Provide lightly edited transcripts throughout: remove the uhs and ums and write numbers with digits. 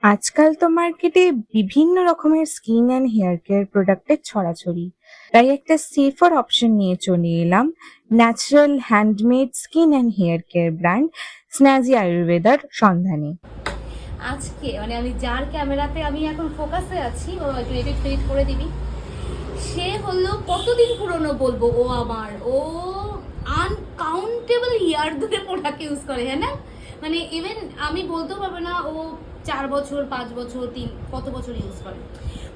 আজকাল তো মার্কেটে বিভিন্ন রকমের স্কিন অ্যান্ড হেয়ার কেয়ার প্রোডাক্টের ছড়াছড়ি। তাই একটা সেফার অপশন নিয়ে চলে এলাম natural handmade skin and hair care brand snazzy আয়ুর্বেদার সন্ধানে। আজকে আমি যার ক্যামেরাতে আমি এখন ফোকাসে আছি, ও একটু এডিট করে দিবি। সে হলো কতদিন পুরনো বলবো, ও আনকাউন্টেবল ইয়ার ধরে প্রোডাক্ট ইউজ করে, হ্যাঁ না? ইভেন আমি বলতেও পারবো না ও 4 বছর 5 বছর কত বছর ইউজ করে।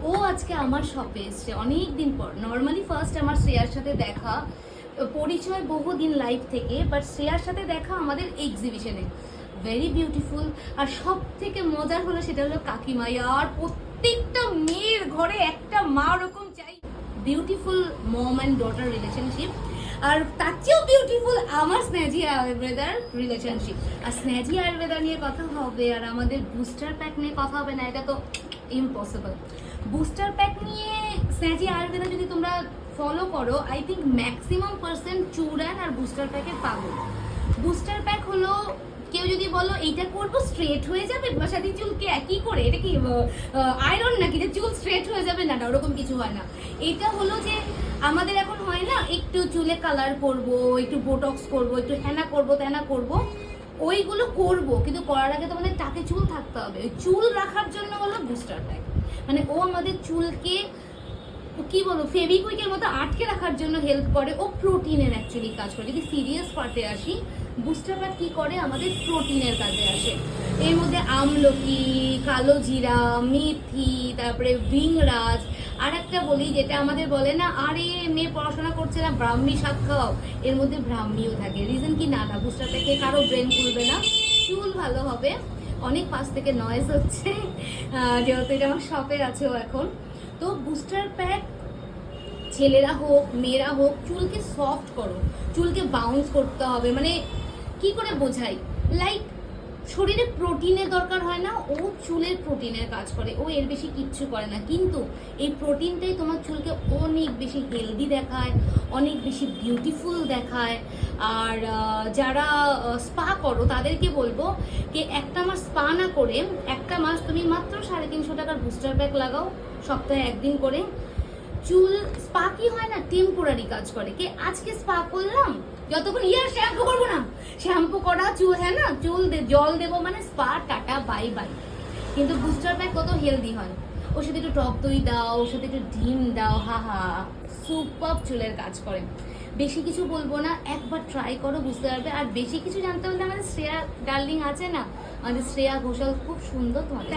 ও আজকে আমার শপে এসছে অনেক দিন পর। নর্মালি ফার্স্ট আমার শ্রেয়ার সাথে দেখা, পরিচয় বহুদিন লাইভ থেকে, বাট শ্রেয়ার সাথে দেখা আমাদের এক্সিবিশনে। Very beautiful. আর সব থেকে মজার হলো সেটা হলো কাকিমা। আর প্রত্যেকটা মেয়ের ঘরে একটা মা ওরকম চাই, beautiful mom and daughter relationship. আর তার চেয়েও বিউটিফুল আমার স্ন্যাজি আয়ুর্বেদার রিলেশনশিপ। আর স্ন্যাজি আয়ুর্বেদা নিয়ে কথা হবে আর আমাদের বুস্টার প্যাক নিয়ে কথা হবে না, এটা তো ইম্পসিবল। বুস্টার প্যাক নিয়ে স্ন্যাজি আয়ুর্বেদা যদি তোমরা ফলো করো, আই থিঙ্ক ম্যাক্সিমাম পার্সেন্ট চূড়ান আর বুস্টার প্যাকের পাগল। বুস্টার প্যাক হলো, কেউ যদি বলো এইটা করবো স্ট্রেট হয়ে যাবে বাসাদি চুলকে, কি করে এটা কি আয়রন নাকি যে চুল স্ট্রেট হয়ে যাবে? না, ওরকম কিছু হয় না। এটা হলো যে আমাদের এখন হয় না, একটু চুলে কালার করব, একটু বোটক্স করব, একটু হেনা করব, তেনা করব, ওইগুলো করব, কিন্তু করার আগে তো টাকে চুল থাকতে হবে। ওই চুল রাখার জন্য হলো বুস্টার প্যাক। ও আমাদের চুলকে কি বলবো, ফেভিকুইকের মতো আটকে রাখার জন্য হেল্প করে। ও প্রোটিনের অ্যাকচুয়ালি কাজ করে। যদি সিরিয়াস পার্টে আসি, বুস্টার প্যাক কি করে, আমাদের প্রোটিনের কাজে আসে। এর মধ্যে আমলকি, কালো জিরা, মেথি, তারপরে ভিংরাজ। আর একটা বলি, যেটা আমাদের বলে না, আরে মেয়ে পড়াশোনা করছে না, ব্রাহ্মী শাক খাও, এর মধ্যে ব্রাহ্মীও থাকে। রিজন কি, না বুস্টার প্যাকে কারো ব্রেন খুলবে না, চুল ভালো হবে। অনেক পাশ থেকে নয়েজ হচ্ছে, যেহেতু এটা আমার শপে আছেও এখন। তো বুস্টার প্যাক ছেলেরা হোক মেয়েরা হোক, চুলকে সফট করো, চুলকে বাউন্স করতে হবে। কি করে বোঝাই, লাইক শরীরে প্রোটিনের দরকার হয় না, ও চুলের প্রোটিনের কাজ করে। ও এর বেশি কিচ্ছু করে না, কিন্তু এই প্রোটিনটাই তোমার চুলকে অনেক বেশি হেলদি দেখায়, অনেক বেশি বিউটিফুল দেখায়। আর যারা স্পা করো তাদেরকে বলবো যে একটা মাস স্পা না করে, একটা মাস তুমি মাত্র 350 টাকার বুস্টার প্যাক লাগাও, সপ্তাহে একদিন করে। চুল স্পা কি হয় না, টেম্পোরারি কাজ করে। কে আজকে স্পা করলাম, যতক্ষণ শ্যাম্পু করবো না, শ্যাম্পু করা চুল, হ্যাঁ না, চুল জল দেবো, স্পা, টাটা বাই বাই। কিন্তু বুস্টার প্যাক কত হেলদি হয়। ওর সাথে একটু টক দই দাও, ওর সাথে একটু ডিম দাও, সুপার চুলের কাজ করে। বেশি কিছু বলবো না, একবার ট্রাই করো, বুঝতে পারবে। আর বেশি কিছু জানতে হলে আমাদের শ্রেয়া ডার্লিং আছে না, আমাদের শ্রেয়া ঘোষাল, খুব সুন্দর তোমাদের